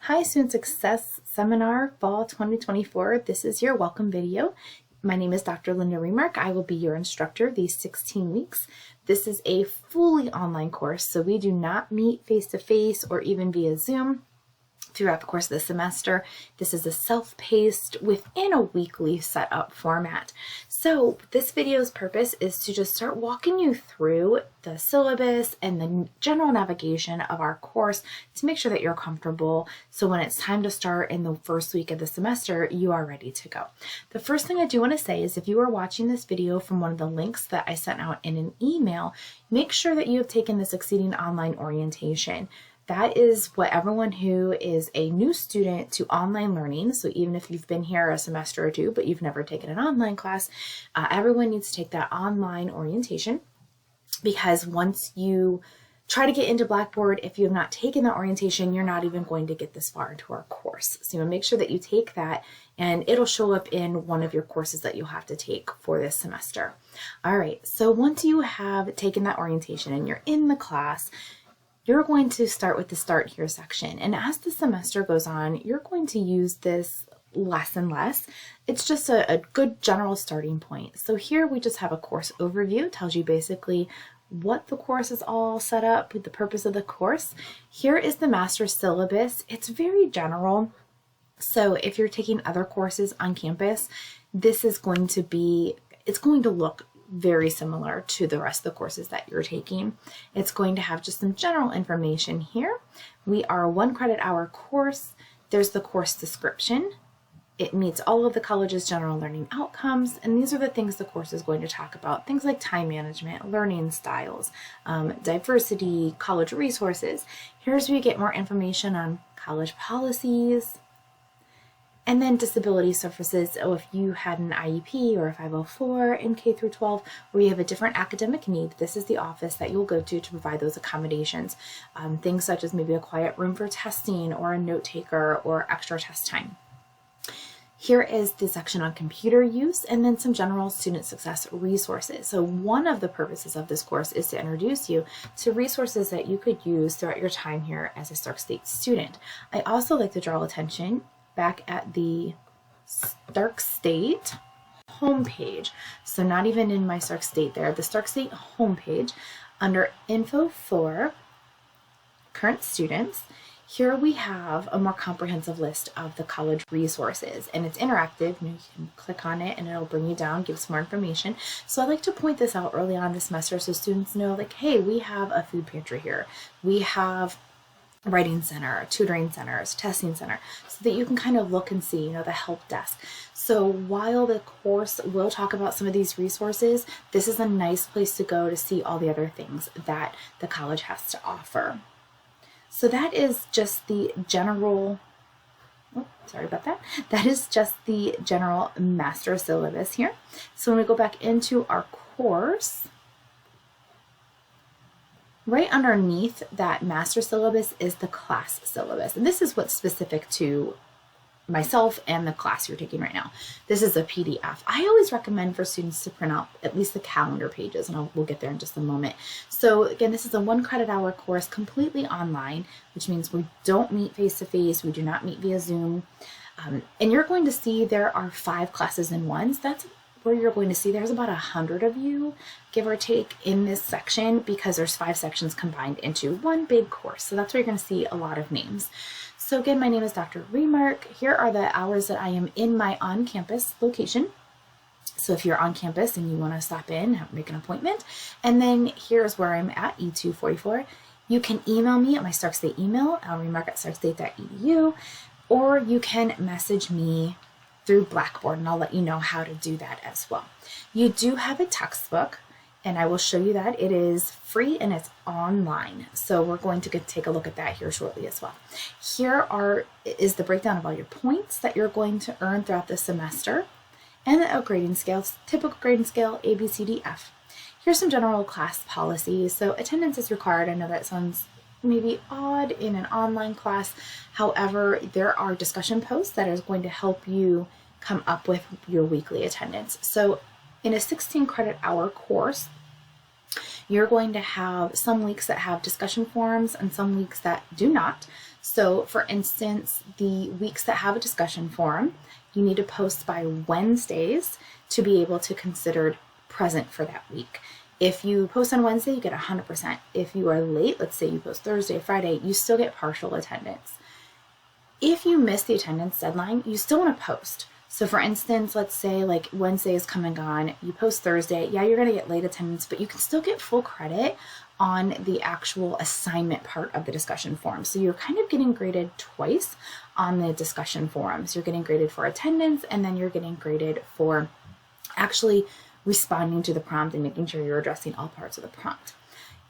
Hi, Student Success Seminar Fall 2024. This is your welcome video. My name is Dr. Linda Remark. I will be your instructor these 16 weeks. This is a fully online course, so we do not meet face-to-face or even via Zoom throughout the course of the semester. This is a self-paced within a weekly setup format. So this video's purpose is to just start walking you through the syllabus and the general navigation of our course to make sure that you're comfortable. So when it's time to start in the first week of the semester, you are ready to go. The first thing I do want to say is if you are watching this video from one of the links that I sent out in an email, make sure that you have taken the Succeeding Online Orientation. That is what everyone who is a new student to online learning, so even if you've been here a semester or two, but you've never taken an online class, everyone needs to take that online orientation, because once you try to get into Blackboard, if you have not taken the orientation, you're not even going to get this far into our course. So you want to make sure that you take that, and it'll show up in one of your courses that you'll have to take for this semester. All right, so once you have taken that orientation and you're in the class, you're going to start with the Start Here section. And as the semester goes on, you're going to use this less and less. It's just a good general starting point. So here we just have a course overview. It tells you basically what the course is all set up, the purpose of the course. Here is the master syllabus. It's very general. So if you're taking other courses on campus, this is going to be, it's going to look very similar to the rest of the courses that you're taking. It's going to have just some general information here. We are a 1 credit hour course. There's the course description. It meets all of the college's general learning outcomes, and these are the things the course is going to talk about. Things like time management, learning styles, diversity, college resources. Here's where you get more information on college policies, and then disability services. So if you had an IEP or a 504 in K through 12, where you have a different academic need, this is the office that you'll go to provide those accommodations. Things such as maybe a quiet room for testing or a note taker or extra test time. Here is the section on computer use, and then some general student success resources. So one of the purposes of this course is to introduce you to resources that you could use throughout your time here as a Stark State student. I also like to draw attention back at the Stark State homepage. So not even in my Stark State there, the Stark State homepage under info for current students. Here we have a more comprehensive list of the college resources, and it's interactive. You can click on it and it'll bring you down, give some more information. So I like to point this out early on this semester so students know, like, hey, we have a food pantry here. We have writing center, tutoring centers, testing center, so that you can kind of look and see, the help desk. So while the course will talk about some of these resources, this is a nice place to go to see all the other things that the college has to offer. So that is just the general, That is just the general master syllabus here. So when we go back into our course, right underneath that master syllabus is the class syllabus. And this is what's specific to myself and the class you're taking right now. This is a PDF. I always recommend for students to print out at least the calendar pages, and we'll get there in just a moment. So again, this is a 1 credit hour course completely online, which means we don't meet face-to-face. We do not meet via Zoom. And you're going to see there are 5 classes in one. So that's where you're going to see there's about 100 of you, give or take, in this section, because there's 5 sections combined into one big course. So that's where you're going to see a lot of names. So again, my name is Dr. Remark. Here are the hours that I am in my on-campus location. So if you're on campus and you want to stop in, make an appointment. And then here's where I'm at, E244. You can email me at my Stark State email, remark@starkstate.edu, or you can message me through Blackboard, and I'll let you know how to do that as well. You do have a textbook, and I will show you that. It is free and it's online. So we're going to take a look at that here shortly as well. Here is the breakdown of all your points that you're going to earn throughout the semester, and a grading scale, typical grading scale, A, B, C, D, F. Here's some general class policies. So attendance is required. I know that sounds maybe odd in an online class. However, there are discussion posts that is going to help you come up with your weekly attendance. So in a 16 credit hour course, you're going to have some weeks that have discussion forums and some weeks that do not. So for instance, the weeks that have a discussion forum, you need to post by Wednesdays to be able to consider present for that week. If you post on Wednesday, you get 100%. If you are late, let's say you post Thursday, Friday, you still get partial attendance. If you miss the attendance deadline, you still want to post. So for instance, let's say like Wednesday is come and gone, you post Thursday, yeah, you're going to get late attendance, but you can still get full credit on the actual assignment part of the discussion forum. So you're kind of getting graded twice on the discussion forums. You're getting graded for attendance, and then you're getting graded for actually responding to the prompt and making sure you're addressing all parts of the prompt.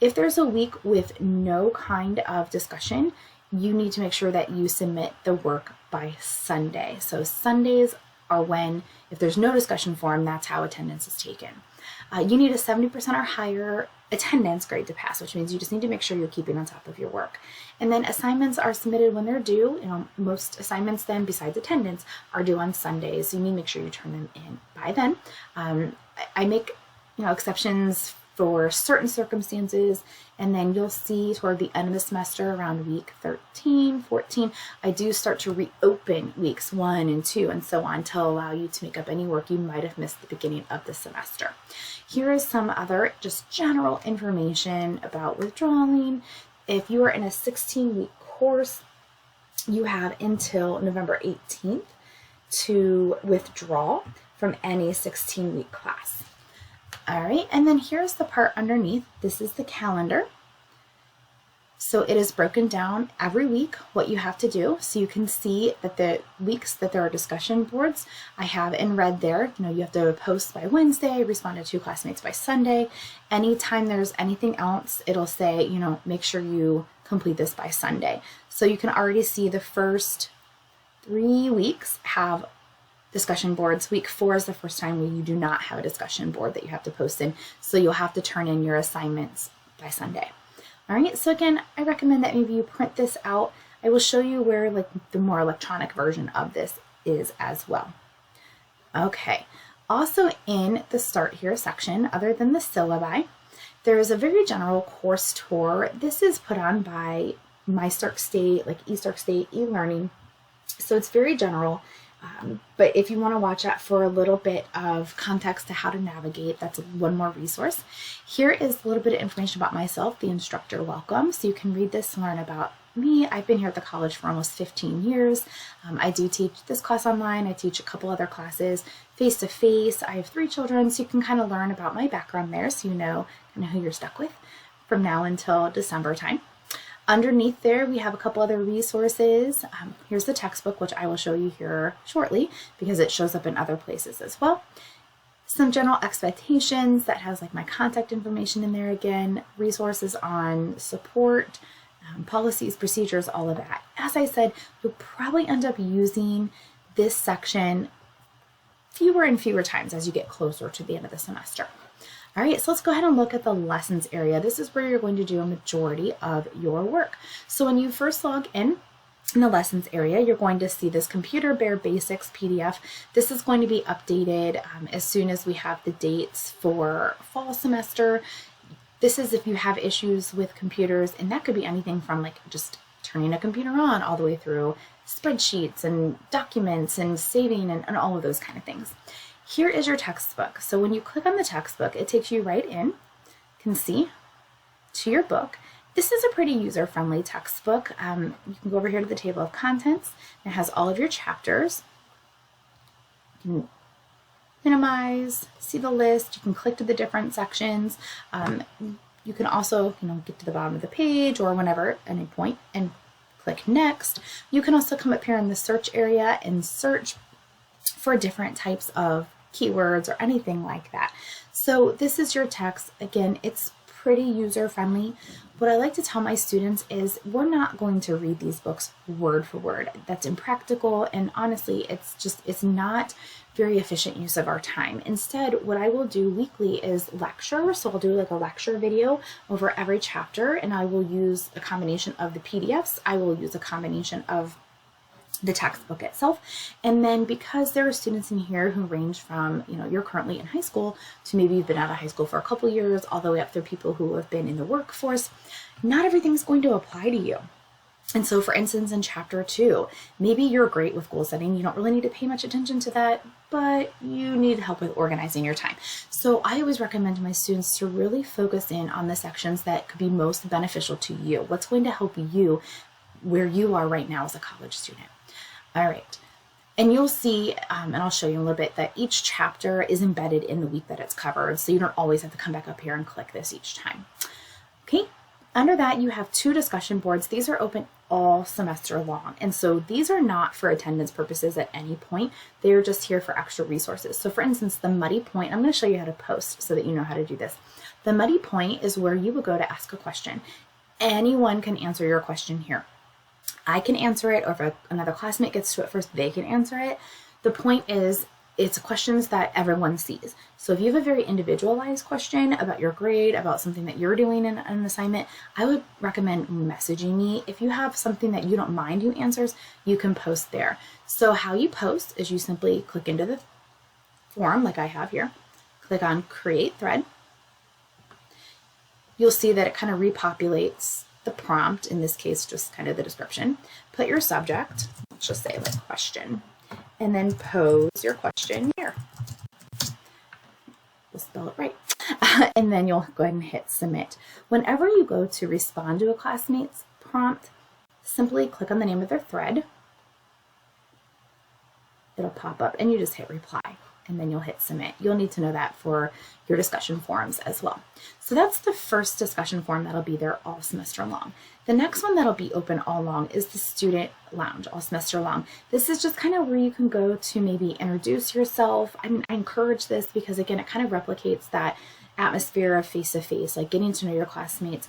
If there's a week with no kind of discussion, you need to make sure that you submit the work by Sunday. So Sundays are when, if there's no discussion forum, that's how attendance is taken. You need a 70% or higher attendance grade to pass, which means you just need to make sure you're keeping on top of your work. And then assignments are submitted when they're due. Most assignments then, besides attendance, are due on Sundays. So you need to make sure you turn them in by then. I make exceptions for certain circumstances, and then you'll see toward the end of the semester, around week 13, 14, I do start to reopen weeks 1 and 2 and so on to allow you to make up any work you might have missed at the beginning of the semester. Here is some other just general information about withdrawing. If you are in a 16-week course, you have until November 18th to withdraw from any 16-week class. All right, and then here's the part underneath. This is the calendar. So it is broken down every week what you have to do. So you can see that the weeks that there are discussion boards, I have in red there. You have to post by Wednesday, respond to 2 classmates by Sunday. Anytime there's anything else, it'll say, make sure you complete this by Sunday. So you can already see the first 3 weeks have discussion boards. Week 4 is the first time where you do not have a discussion board that you have to post in. So you'll have to turn in your assignments by Sunday. All right, so again, I recommend that maybe you print this out. I will show you where the more electronic version of this is as well. Okay, also in the Start Here section, other than the syllabi, there is a very general course tour. This is put on by MyStark State, eStark State eLearning. So it's very general. But if you want to watch that for a little bit of context to how to navigate, that's one more resource. Here is a little bit of information about myself, the instructor welcome. So you can read this and learn about me. I've been here at the college for almost 15 years. I do teach this class online. I teach a couple other classes face-to-face. I have 3 children, so you can kind of learn about my background there so you know kind of who you're stuck with from now until December time. Underneath there, we have a couple other resources. Here's the textbook, which I will show you here shortly because it shows up in other places as well. Some general expectations that has my contact information in there again, resources on support, policies, procedures, all of that. As I said, you'll probably end up using this section fewer and fewer times as you get closer to the end of the semester. All right, so let's go ahead and look at the lessons area. This is where you're going to do a majority of your work. So when you first log in the lessons area, you're going to see this Computer Bare Basics PDF. This is going to be updated as soon as we have the dates for fall semester. This is if you have issues with computers, and that could be anything from just turning a computer on all the way through spreadsheets and documents and saving and all of those kind of things. Here is your textbook. So when you click on the textbook, it takes you right in, you can see, to your book. This is a pretty user-friendly textbook. You can go over here to the table of contents. It has all of your chapters. You can minimize, see the list. You can click to the different sections. You can also, get to the bottom of the page or whenever at any point and click next. You can also come up here in the search area and search for different types of keywords or anything like that. So this is your text. Again, it's pretty user-friendly. What I like to tell my students is we're not going to read these books word for word. That's impractical, and honestly, it's not very efficient use of our time. Instead, what I will do weekly is lecture. So I'll do a lecture video over every chapter, and I will use a combination of the PDFs. I will use a combination of the textbook itself. And then because there are students in here who range from, you're currently in high school to maybe you've been out of high school for a couple years, all the way up through people who have been in the workforce, not everything's going to apply to you. And so for instance, in chapter 2, maybe you're great with goal setting. You don't really need to pay much attention to that, but you need help with organizing your time. So I always recommend to my students to really focus in on the sections that could be most beneficial to you. What's going to help you where you are right now as a college student. All right. And you'll see, and I'll show you in a little bit, that each chapter is embedded in the week that it's covered. So you don't always have to come back up here and click this each time. Okay. Under that, you have 2 discussion boards. These are open all semester long. And so these are not for attendance purposes at any point. They're just here for extra resources. So for instance, the Muddy Point, I'm going to show you how to post so that you know how to do this. The Muddy Point is where you would go to ask a question. Anyone can answer your question here. I can answer it, or if another classmate gets to it first, they can answer it. The point is, it's questions that everyone sees. So if you have a very individualized question about your grade, about something that you're doing in an assignment, I would recommend messaging me. If you have something that you don't mind who answers, you can post there. So how you post is you simply click into the form like I have here, click on Create Thread. You'll see that it kind of repopulates the prompt, in this case, just kind of the description. Put your subject, let's just say like question, and then pose your question here. We'll spell it right. And then you'll go ahead and hit submit. Whenever you go to respond to a classmate's prompt, simply click on the name of their thread. It'll pop up and you just hit reply, and then you'll hit submit. You'll need to know that for your discussion forums as well. So that's the first discussion forum that'll be there all semester long. The next one that'll be open all along is the student lounge all semester long. This is just kind of where you can go to maybe introduce yourself. I mean, I encourage this because again, it kind of replicates that atmosphere of face-to-face, like getting to know your classmates.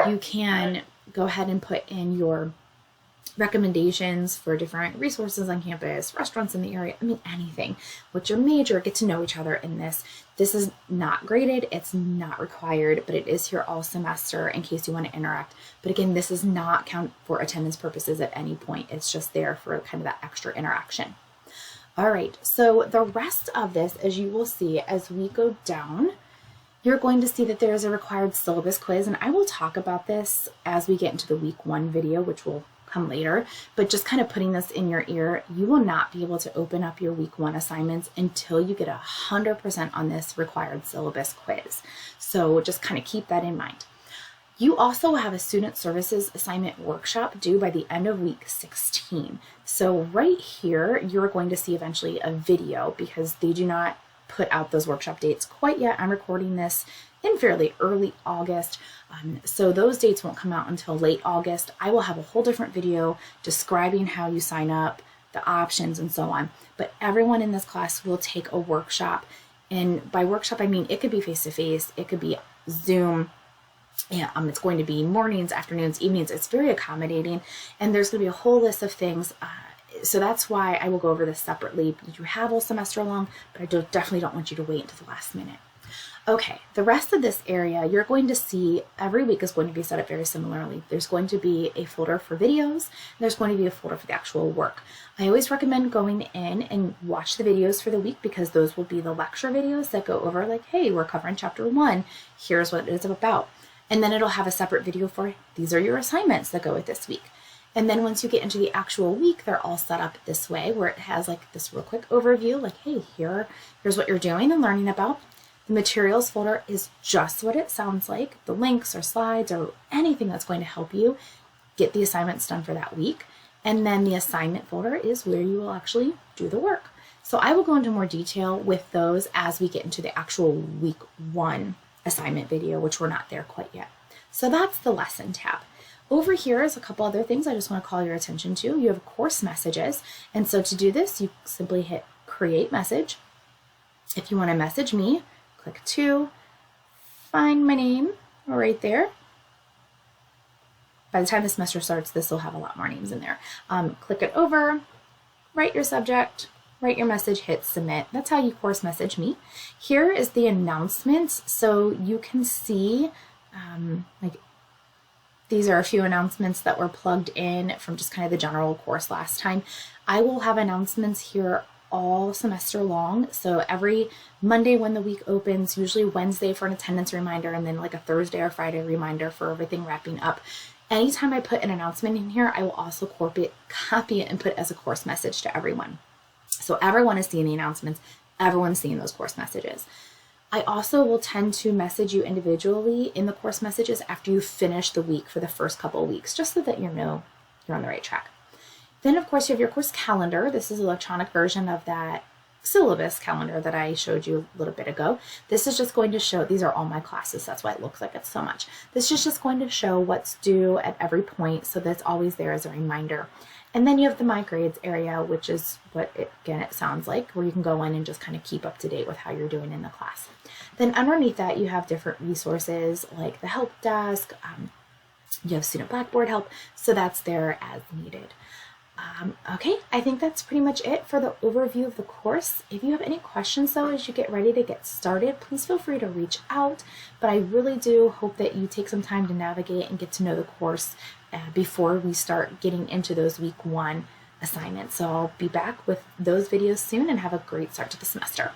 You can go ahead and put in your recommendations for different resources on campus, restaurants in the area, I mean, anything. What's your major? Get to know each other in this. This is not graded, it's not required, but it is here all semester in case you want to interact. But again, this is not count for attendance purposes at any point. It's just there for kind of that extra interaction. All right, so the rest of this, as you will see as we go down, you're going to see that there is a required syllabus quiz, and I will talk about this as we get into the week 1 video, which will come later, but just kind of putting this in your ear, you will not be able to open up your week 1 assignments until you get 100% on this required syllabus quiz. So just kind of keep that in mind. You also have a student services assignment workshop due by the end of week 16. So right here, you're going to see eventually a video because they do not put out those workshop dates quite yet. I'm recording this in fairly early August. So those dates won't come out until late August. I will have a whole different video describing how you sign up, the options, and so on. But everyone in this class will take a workshop. And by workshop, I mean it could be face-to-face, it could be Zoom. Yeah, it's going to be mornings, afternoons, evenings. It's very accommodating. And there's going to be a whole list of things. So that's why I will go over this separately. You have all semester long, but I definitely don't want you to wait until the last minute. Okay, the rest of this area, you're going to see every week is going to be set up very similarly. There's going to be a folder for videos, and there's going to be a folder for the actual work. I always recommend going in and watch the videos for the week because those will be the lecture videos that go over like, hey, we're covering chapter 1, here's what it is about. And then it'll have a separate video for, these are your assignments that go with this week. And then once you get into the actual week, they're all set up this way where it has like this real quick overview, like, hey, here's what you're doing and learning about. The materials folder is just what it sounds like, the links or slides or anything that's going to help you get the assignments done for that week. And then the assignment folder is where you will actually do the work. So I will go into more detail with those as we get into the actual week 1 assignment video, which we're not there quite yet. So that's the lesson tab. Over here is a couple other things I just want to call your attention to. You have course messages. And so to do this, you simply hit create message. If you want to message me, click 2, find my name right there. By the time the semester starts, this will have a lot more names in there. Click it over, write your subject, write your message, hit submit. That's how you course message me. Here is the announcements. So you can see like these are a few announcements that were plugged in from just kind of the general course last time. I will have announcements here all semester long. So every Monday when the week opens, usually Wednesday for an attendance reminder, and then like a Thursday or Friday reminder for everything wrapping up. Anytime I put an announcement in here, I will also copy it and put it as a course message to everyone. So everyone is seeing the announcements, everyone's seeing those course messages. I also will tend to message you individually in the course messages after you finish the week for the first couple of weeks, just so that you know you're on the right track. Then, of course, you have your course calendar. This is an electronic version of that syllabus calendar that I showed you a little bit ago. This is just going to show, these are all my classes, that's why it looks like it's so much. This is just going to show what's due at every point, so that's always there as a reminder. And then you have the My Grades area, which is what, again, it sounds like, where you can go in and just kind of keep up to date with how you're doing in the class. Then underneath that, you have different resources like the help desk, you have Student Blackboard help, so that's there as needed. Okay, I think that's pretty much it for the overview of the course. If you have any questions though, as you get ready to get started, please feel free to reach out. But I really do hope that you take some time to navigate and get to know the course before we start getting into those week 1 assignments. So I'll be back with those videos soon, and have a great start to the semester.